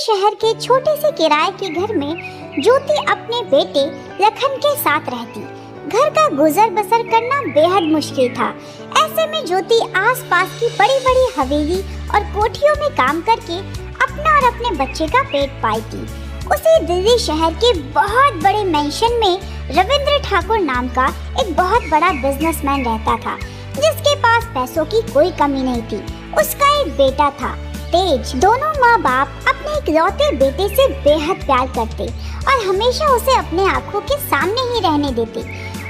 शहर के छोटे से किराए के घर में ज्योति अपने बेटे लखन के साथ रहती। घर का गुजर बसर करना बेहद मुश्किल था। ऐसे में ज्योति आसपास की बड़ी बड़ी हवेली और कोठियों में काम करके अपना और अपने बच्चे का पेट पालती। उसी दिल्ली शहर के बहुत बड़े मेंशन में रविंद्र ठाकुर नाम का एक बहुत बड़ा बिजनेसमैन रहता था, जिसके पास पैसों की कोई कमी नहीं थी। उसका एक बेटा था तेज। दोनों माँ बाप अपने इकलौते बेटे से बेहद प्यार करते और हमेशा उसे अपने आंखों के सामने ही रहने देते।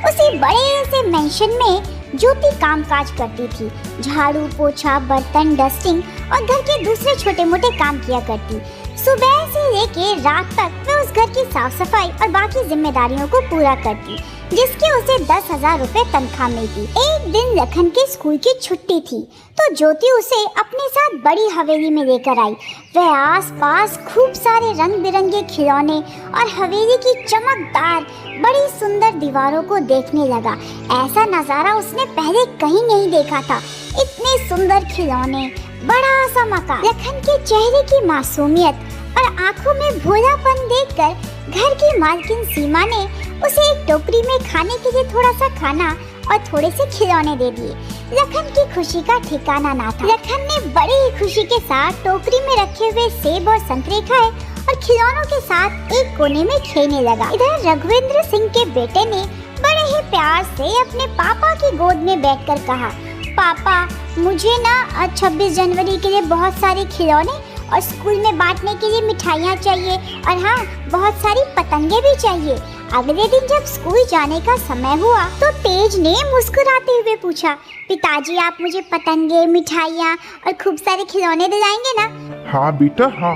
उसी बड़े से मेंशन में ज्योति कामकाज करती थी। झाड़ू पोछा, बर्तन, डस्टिंग और घर के दूसरे छोटे मोटे काम किया करती। सुबह से लेके रात तक वह उस घर की साफ सफाई और बाकी जिम्मेदारियों को पूरा करती, जिसके उसे 10,000 रुपए तनख्वाह मिलती। एक दिन लखन के स्कूल की छुट्टी थी तो ज्योति उसे अपने साथ बड़ी हवेली में लेकर आई। वह आसपास खूब सारे रंग बिरंगे खिलौने और हवेली की चमकदार बड़ी सुंदर दीवारों को देखने लगा। ऐसा नजारा उसने पहले कहीं नहीं देखा था। इतने सुंदर खिलौने, बड़ा सा मकान। लखन के चेहरे की मासूमियत और आंखों में भोलापन देखकर घर की मालकिन सीमा ने उसे एक टोकरी में खाने के लिए थोड़ा सा खाना और थोड़े से खिलौने दे दिए। लखन की खुशी का ठिकाना ना था। लखन ने बड़ी ही खुशी के साथ टोकरी में रखे हुए सेब और संतरे खाए और खिलौनों के साथ एक कोने में खेलने लगा। इधर रघुवेंद्र सिंह के बेटे ने बड़े ही प्यार से अपने पापा की गोद में बैठकर कहा, पापा मुझे ना 26 जनवरी के लिए बहुत सारे खिलौने और स्कूल में बांटने के लिए मिठाइयाँ चाहिए और हाँ, बहुत सारी पतंगे भी चाहिए। अगले दिन जब स्कूल जाने का समय हुआ तो तेज ने मुस्कुराते हुए पूछा, पिताजी आप मुझे पतंगे, मिठाइयाँ और खूब सारे खिलौने दिलाएंगे ना? हाँ बेटा हाँ,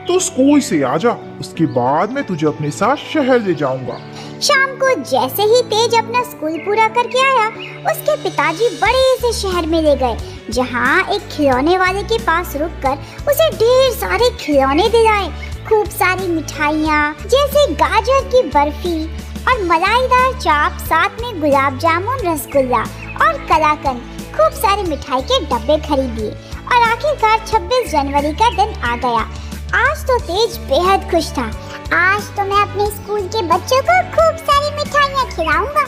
तो स्कूल से आ जा, उसके बाद मैं तुझे अपने साथ शहर ले जाऊंगा। शाम को जैसे ही तेज अपना स्कूल पूरा करके आया, उसके पिताजी बड़े से शहर में ले गए, जहाँ एक खिलौने वाले के पास रुककर उसे ढेर सारे खिलौने दिलाए। खूब सारी मिठाइयाँ जैसे गाजर की बर्फी और मलाईदार चाप, साथ में गुलाब जामुन, रसगुल्ला और कलाकंद, खूब सारे मिठाई के डब्बे खरीद दिए और आखिरकार 26 जनवरी का दिन आ गया। आज तो तेज बेहद खुश था। आज तो मैं अपने स्कूल के बच्चों को खूब सारी मिठाइयाँ खिलाऊंगा।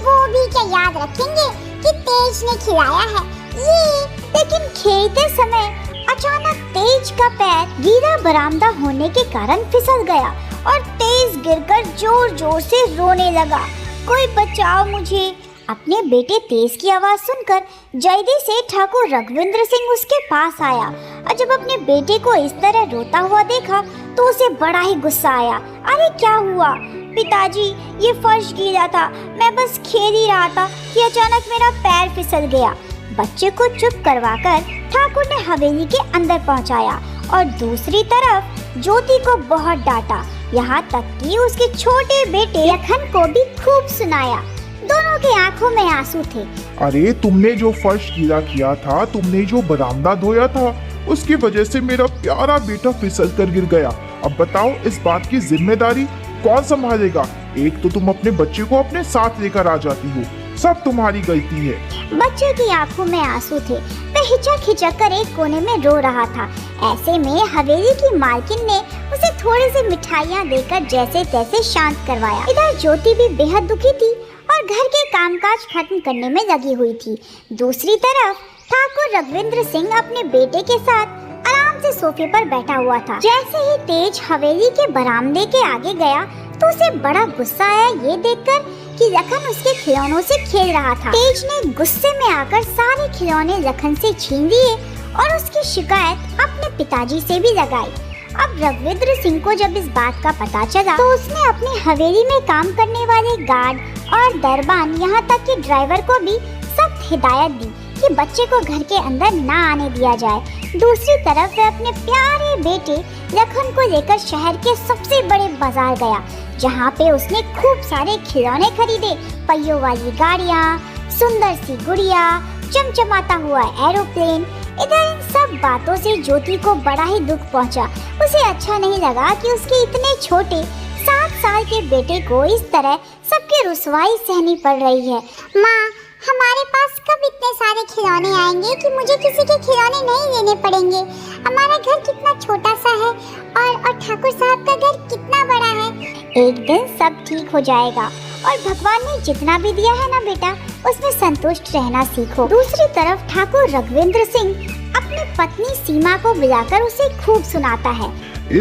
वो भी क्या याद रखेंगे कि तेज ने खिलाया है ये। लेकिन खेलते समय अचानक तेज का पैर गीला बरामदा होने के कारण फिसल गया और तेज गिरकर जोर जोर से रोने लगा। कोई बचाओ मुझे। अपने बेटे तेज की आवाज सुनकर जल्दी से ठाकुर रघुवेंद्र सिंह उसके पास आया और जब अपने बेटे को इस तरह रोता हुआ देखा तो उसे बड़ा ही गुस्सा आया। अरे क्या हुआ? पिताजी ये फर्श गीला था, मैं बस खेल ही रहा था कि अचानक मेरा पैर फिसल गया। बच्चे को चुप करवाकर ठाकुर ने हवेली के अंदर पहुंचाया और दूसरी तरफ ज्योति को बहुत डांटा, यहाँ तक कि उसके छोटे बेटे लखन को भी खूब सुनाया। दोनों की आंखों में आंसू थे। अरे तुमने जो फर्श गीला किया था, तुमने जो बरामदा धोया था, उसकी वजह से मेरा प्यारा बेटा फिसल कर गिर गया। अब बताओ इस बात की जिम्मेदारी कौन संभालेगा? एक तो तुम अपने बच्चे को अपने साथ लेकर आ जाती हो, सब तुम्हारी गलती है। बच्चे की आंखों में आंसू थे। वह हिचक कर एक कोने में रो रहा था। ऐसे में हवेली की मालकिन ने उसे थोड़ी सी मिठाइयाँ देकर जैसे तैसे शांत करवाया। इधर ज्योति भी बेहद दुखी थी और घर के कामकाज खत्म करने में लगी हुई थी। दूसरी तरफ ठाकुर रघुवेंद्र सिंह अपने बेटे के साथ आराम से सोफे पर बैठा हुआ था। जैसे ही तेज हवेली के बरामदे के आगे गया तो उसे बड़ा गुस्सा आया ये देखकर कि लखन उसके खिलौनों से खेल रहा था। तेज ने गुस्से में आकर सारे खिलौने लखन से छीन लिए और उसकी शिकायत अपने पिताजी से भी लगाई। अब रघुवेंद्र सिंह को जब इस बात का पता चला तो उसने अपनी हवेली में काम करने वाले गार्ड और दरबान, यहाँ तक कि ड्राइवर को भी सख्त हिदायत दी कि बच्चे को घर के अंदर ना आने दिया जाए। दूसरी तरफ वह अपने प्यारे बेटे लखन को लेकर शहर के सबसे बड़े बाजार गया, जहाँ पे उसने खूब सारे खिलौने खरीदे। पहियों वाली गाड़ियाँ, सुंदर सी गुड़िया, चमचमाता हुआ एरोप्लेन। इधर इन सब बातों से ज्योति को बड़ा ही दुख पहुंचा। उसे अच्छा नहीं लगा कि उसके इतने छोटे 7 साल के बेटे को इस तरह सबकी रुसवाई सहनी पड़ रही है। माँ, हमारे पास कब इतने सारे खिलौने आएंगे कि मुझे किसी के खिलौने नहीं लेने पड़ेंगे? हमारा घर कितना छोटा सा है और ठाकुर साहब का घर कितना बड़ा है। एक दिन सब ठीक हो जाएगा और भगवान ने जितना भी दिया है ना बेटा, उसमें संतुष्ट रहना सीखो। दूसरी तरफ ठाकुर रघुविंद्र सिंह अपनी पत्नी सीमा को बुलाकर उसे खूब सुनाता है।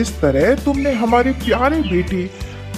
इस तरह तुमने हमारे प्यारे बेटे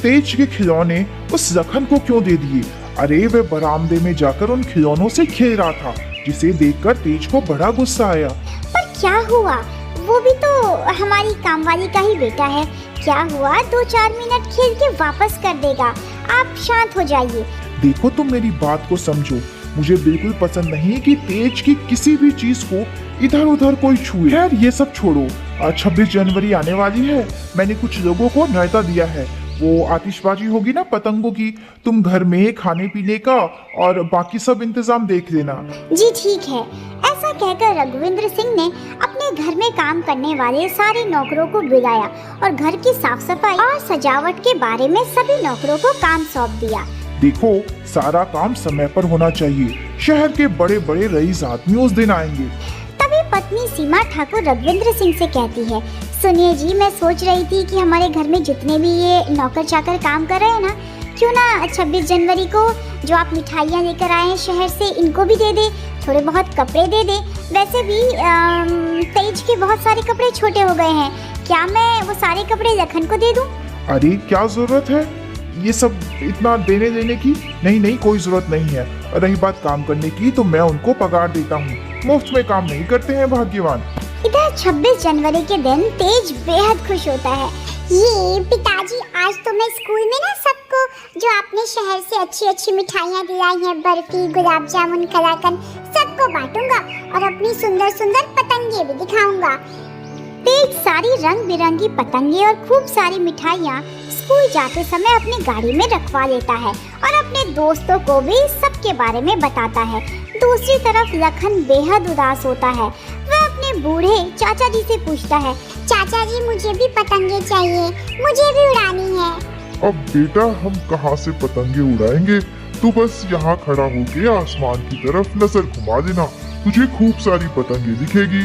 तेज के खिलौने उस लखन को क्यों दे दिए? अरे वे बरामदे में जाकर उन खिलौनों से खेल रहा था, जिसे देखकर तेज को बड़ा गुस्सा आया। पर क्या हुआ, वो भी तो हमारी कामवाली का ही बेटा है। क्या हुआ, 2-4 मिनट खेल के वापस कर देगा। आप शांत हो जाइए। देखो तुम मेरी बात को समझो, मुझे बिल्कुल पसंद नहीं कि तेज की किसी भी चीज को इधर उधर कोई छुए। खैर ये सब छोड़ो, 26 जनवरी आने वाली है। मैंने कुछ लोगों को न्योता दिया है। वो आतिशबाजी होगी ना पतंगों की, तुम घर में खाने पीने का और बाकी सब इंतजाम देख लेना। जी ठीक है। ऐसा कहकर रघुविंद्र सिंह ने अपने घर में काम करने वाले सारे नौकरों को बुलाया और घर की साफ सफाई और सजावट के बारे में सभी नौकरों को काम सौंप दिया। देखो सारा काम समय पर होना चाहिए। शहर के बड़े बड़े रईस आदमी उस दिन आएंगे। तभी पत्नी सीमा ठाकुर रघुविंद्र सिंह से कहती है, सुनिए जी, मैं सोच रही थी कि हमारे घर में जितने भी ये नौकर चाकर काम कर रहे हैं ना, क्यों ना 26 जनवरी को जो आप मिठाइयाँ लेकर आए हैं शहर से, इनको भी दे दे, थोड़े बहुत कपड़े दे दे। वैसे भी तेज के बहुत सारे कपड़े छोटे हो गए हैं, क्या मैं वो सारे कपड़े लखन को दे दूं? अरे क्या जरूरत है ये सब इतना देने देने की? नहीं नहीं, कोई जरूरत नहीं है। रही बात काम करने की, तो मैं उनको पगार देता हूँ। मुफ्त में काम नहीं करते हैं भाग्यवान। इधर 26 जनवरी के दिन तेज बेहद खुश होता है। ये पिताजी, आज तो मैं स्कूल में ना सबको जो आपने शहर से अच्छी अच्छी मिठाइयाँ दिलाई हैं, बर्फी, गुलाब जामुन, कलाकंद, सबको बांटूंगा और अपनी सुंदर सुंदर पतंगे भी दिखाऊंगा। तेज सारी रंग बिरंगी पतंगे और खूब सारी मिठाइयाँ स्कूल जाते समय अपनी गाड़ी में रखवा लेता है और अपने दोस्तों को भी सबके बारे में बताता है। दूसरी तरफ लखन बेहद उदास होता है। वह अपने बूढ़े चाचा जी से पूछता है, चाचा जी मुझे भी पतंगे चाहिए, मुझे भी उड़ानी है। अब बेटा हम कहाँ से पतंगे उड़ाएंगे? तू बस यहाँ खड़ा होके आसमान की तरफ नजर घुमा देना, तुझे खूब सारी पतंगे दिखेगी।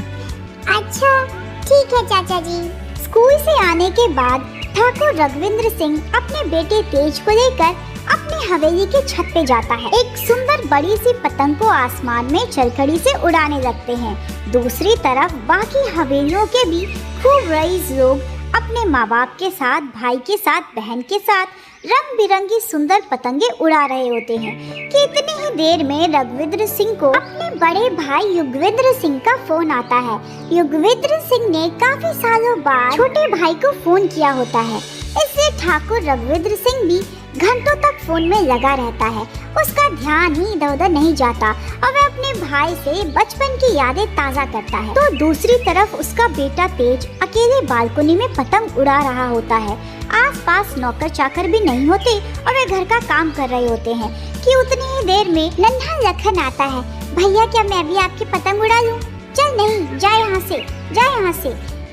अच्छा ठीक है चाचा जी। स्कूल से आने के बाद ठाकुर रघुविंद्र सिंह अपने बेटे तेज को लेकर अपनी हवेली के छत पे जाता है। एक सुंदर बड़ी सी पतंग को आसमान में चरखड़ी से उड़ाने लगते हैं। दूसरी तरफ बाकी हवेलियों के भी खूब रईस लोग अपने माँ बाप के साथ, भाई के साथ, बहन के साथ रंग बिरंगी सुंदर पतंगे उड़ा रहे होते हैं कि इतनी ही देर में रघुविंद्र सिंह को अपने बड़े भाई युगवेंद्र सिंह का फोन आता है। युगवेंद्र सिंह ने काफी सालों बाद छोटे भाई को फोन किया होता है, इसलिए ठाकुर रघुविंद्र सिंह भी घंटों तक फोन में लगा रहता है। उसका ध्यान ही इधर उधर नहीं जाता और वह अपने भाई से बचपन की यादें ताज़ा करता है। तो दूसरी तरफ उसका बेटा तेज अकेले बालकनी में पतंग उड़ा रहा होता है। आसपास नौकर चाकर भी नहीं होते और वे घर का काम कर रहे होते हैं कि उतनी ही देर में नन्हा लखन आता है। भैया क्या मैं भी आपकी पतंग उड़ा लूं? चल नहीं, जा यहाँ से, जा यहाँ से।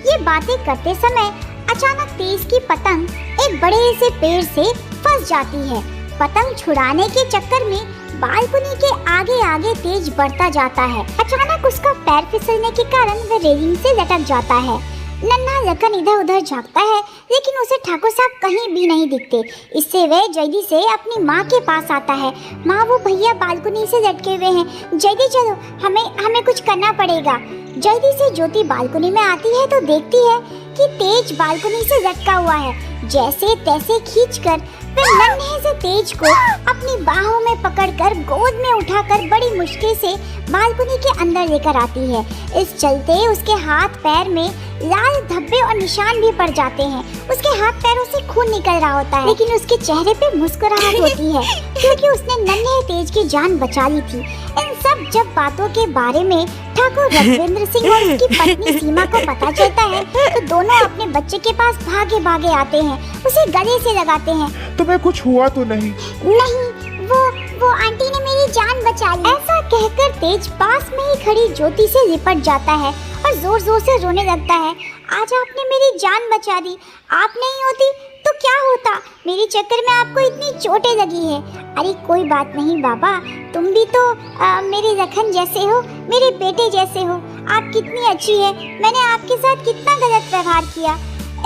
ये बातें करते समय अचानक तेज की पतंग एक बड़े से पेड़ से फंस जाती है। पतंग छुड़ाने के चक्कर में बालकनी के आगे आगे तेज बढ़ता जाता है। अचानक उसका पैर फिसलने के कारण वह रेलिंग से लटक जाता है। नन्हा लखन इधर उधर झांकता है लेकिन उसे ठाकुर साहब कहीं भी नहीं दिखते। इससे वह जल्दी से अपनी माँ के पास आता है। माँ, वो भैया बालकनी से लटके हुए हैं, जल्दी चलो, हमें कुछ करना पड़ेगा। जल्दी से ज्योति बालकनी में आती है तो देखती है कि तेज बालकनी से लटका हुआ है। जैसे तैसे खींचकर वह नन्हे से तेज को अपनी बाहों में पकड़कर गोद में उठाकर बड़ी मुश्किल से बालकनी के अंदर लेकर आती है। इस चलते उसके हाथ पैर में लाल धब्बे और निशान भी पड़ जाते हैं। उसके हाथ पैरों से खून निकल रहा होता है लेकिन उसके चेहरे पे मुस्कुराहट होती है क्योंकि उसने नन्हे तेज की जान बचा ली थी। इन सब जब बातों के बारे में ठाकुर रघुविंद्र सिंह और उसकी पत्नी सीमा को पता चलता है तो दोनों अपने बच्चे के पास भागे भागे आते हैं, उसे गले से लगाते हैं। तुम्हें कुछ हुआ तो नहीं? नहीं, वो आंटी ने मेरी जान बचा ली। ऐसा कहकर तेज पास में ही खड़ी ज्योति से लिपट जाता है और जोर जोर से रोने लगता है। आज आपने मेरी जान बचा दी, आप नहीं होती तो क्या होता? मेरे चक्कर में आपको इतनी चोटें लगी है। अरे कोई बात नहीं बाबा, तुम भी तो मेरे लखन जैसे हो, मेरे बेटे जैसे हो। आप कितनी अच्छी है, मैंने आपके साथ कितना गलत व्यवहार किया।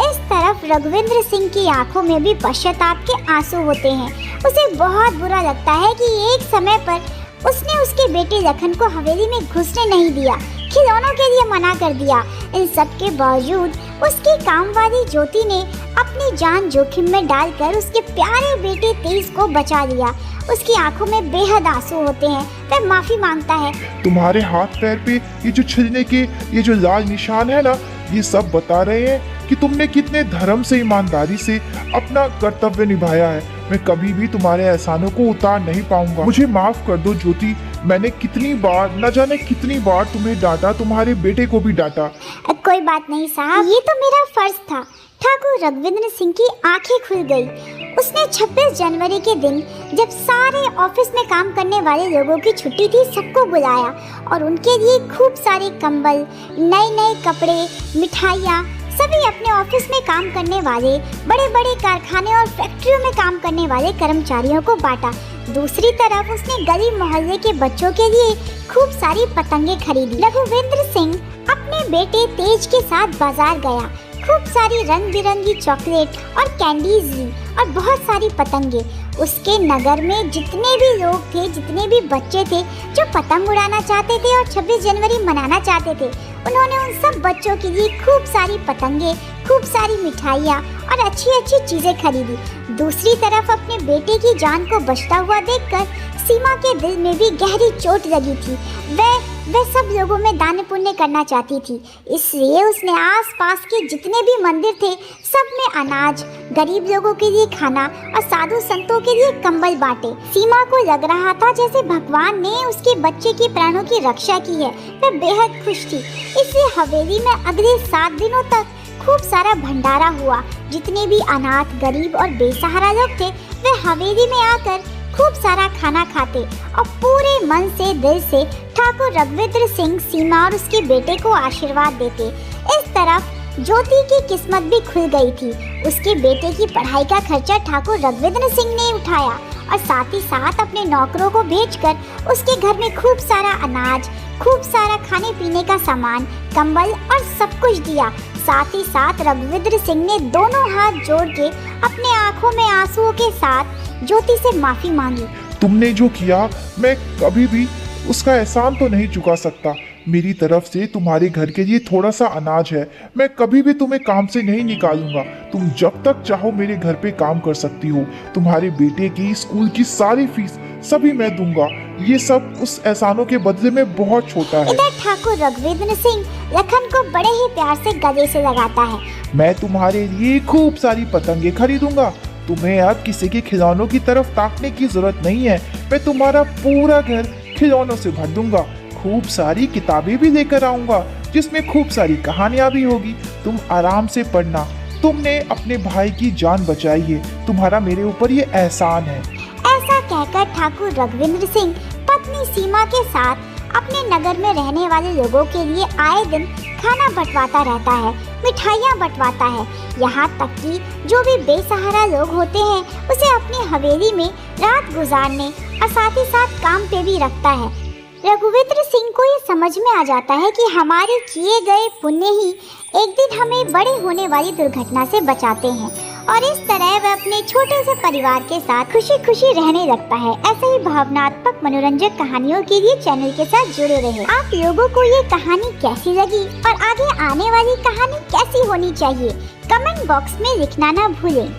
इस तरफ रघुवींद्र सिंह की आंखों में भी पश्चाताप के आंसू होते हैं। उसे बहुत बुरा लगता है कि एक समय पर उसने उसके बेटे लखन को हवेली में घुसने नहीं दिया, खिलौनों के लिए मना कर दिया। इन सब के बावजूद उसकी कामवाली ज्योति ने अपनी जान जोखिम में डालकर उसके प्यारे बेटे तेज को बचा लिया। उसकी आंखों में बेहद आंसू होते हैं। वह माफी मांगता है। तुम्हारे हाथ पैर पे ये जो छिलने के ये जो लाल निशान है ना, ये सब बता रहे हैं कि तुमने कितने धर्म से, ईमानदारी से अपना कर्तव्य निभाया है। मैं कभी भी तुम्हारे एहसानों को उतार नहीं पाऊंगा। मुझे माफ कर दो ज्योति, मैंने कितनी बार, न जाने कितनी बार तुम्हें डांटा, तुम्हारे बेटे को भी डांटा। कोई बात नहीं साहब, ये तो मेरा फर्ज था। ठाकुर रघुवींद्र सिंह की आंखें खुल गई। उसने 26 जनवरी के दिन, जब सारे ऑफिस में काम करने वाले लोगों की छुट्टी थी, सबको बुलाया और उनके लिए खूब सारे कंबल, नए नए कपड़े, मिठाइयाँ सभी अपने ऑफिस में काम करने वाले, बड़े बड़े कारखाने और फैक्ट्रियों में काम करने वाले कर्मचारियों को बांटा। दूसरी तरफ उसने गली मोहल्ले के बच्चों के लिए खूब सारी पतंगे खरीदी। रघुवींद्र सिंह अपने बेटे तेज के साथ बाजार गया। खूब सारी रंग बिरंगी चॉकलेट और कैंडीज ली और बहुत सारी पतंगे। उसके नगर में जितने भी लोग थे, जितने भी बच्चे थे जो पतंग उड़ाना चाहते थे और 26 जनवरी मनाना चाहते थे, उन्होंने उन सब बच्चों के लिए खूब सारी पतंगे, खूब सारी मिठाइयाँ और अच्छी अच्छी चीजें खरीदी। दूसरी तरफ अपने बेटे की जान को बचता हुआ देखकर सीमा के दिल में भी गहरी चोट लगी थी। वह सब लोगों में दान पुण्य करना चाहती थी, इसलिए उसने आसपास के जितने भी मंदिर थे सब में अनाज, गरीब लोगों के लिए खाना और साधु संतों के लिए कंबल बांटे। सीमा को लग रहा था जैसे भगवान ने उसके बच्चे के प्राणों की रक्षा की है। वह बेहद खुश थी। इसलिए हवेली में अगले 7 दिनों तक खूब सारा भंडारा हुआ। जितने भी अनाथ, गरीब और बेसहारा लोग थे, वे हवेली में आकर खूब सारा खाना खाते और पूरे मन से, दिल से ठाकुर रघुवींद्र सिंह, सीमा और उसके बेटे को आशीर्वाद देते। इस तरफ ज्योति की किस्मत भी खुल गई थी। उसके बेटे की पढ़ाई का खर्चा ठाकुर रघुवींद्र सिंह ने उठाया और साथ ही साथ अपने नौकरों को भेजकर उसके घर में खूब सारा अनाज, खूब सारा खाने पीने का सामान, कंबल और सब कुछ दिया। साथ ही साथ रघुवींद्र सिंह ने दोनों हाथ जोड़ के अपने आंखों में आंसुओं के साथ ज्योति से माफी मांगी। तुमने जो किया, मैं कभी भी उसका एहसान तो नहीं चुका सकता। मेरी तरफ से तुम्हारे घर के लिए थोड़ा सा अनाज है, मैं कभी भी तुम्हें काम से नहीं निकालूंगा। तुम जब तक चाहो मेरे घर पे काम कर सकती हो। तुम्हारे बेटे की स्कूल की सारी फीस सभी मैं दूंगा। ये सब उस एहसानों के बदले में बहुत छोटा है। इधर ठाकुर रघुवींद्र सिंह लखन को बड़े ही प्यार से गले से लगाता है। मैं तुम्हारे लिए खूब सारी पतंगे खरीदूंगा। तुम्हें अब किसी के खिलौनों की तरफ ताकने की जरूरत नहीं है। मैं तुम्हारा पूरा घर खिलौनों से भर दूंगा। खूब सारी किताबें भी लेकर आऊंगा जिसमें खूब सारी कहानियां भी होगी। तुम आराम से पढ़ना। तुमने अपने भाई की जान बचाई है, तुम्हारा मेरे ऊपर ये एहसान है। ऐसा कहकर ठाकुर रघुवींद्र सिंह पत्नी सीमा के साथ अपने नगर में रहने वाले लोगों के लिए आए दिन खाना बंटवाता रहता है, मिठाइयाँ बंटवाता है। यहाँ तक कि जो भी बेसहारा लोग होते हैं उसे अपनी हवेली में रात गुजारने और साथ ही साथ काम पे भी रखता है। रघुवींद्र सिंह को ये समझ में आ जाता है कि हमारे किए गए पुण्य ही एक दिन हमें बड़े होने वाली दुर्घटना से बचाते हैं और इस तरह वह अपने छोटे से परिवार के साथ खुशी खुशी रहने लगता है। ऐसे ही भावनात्मक मनोरंजक कहानियों के लिए चैनल के साथ जुड़े रहें। आप लोगों को ये कहानी कैसी लगी और आगे आने वाली कहानी कैसी होनी चाहिए, कमेंट बॉक्स में लिखना ना भूलें।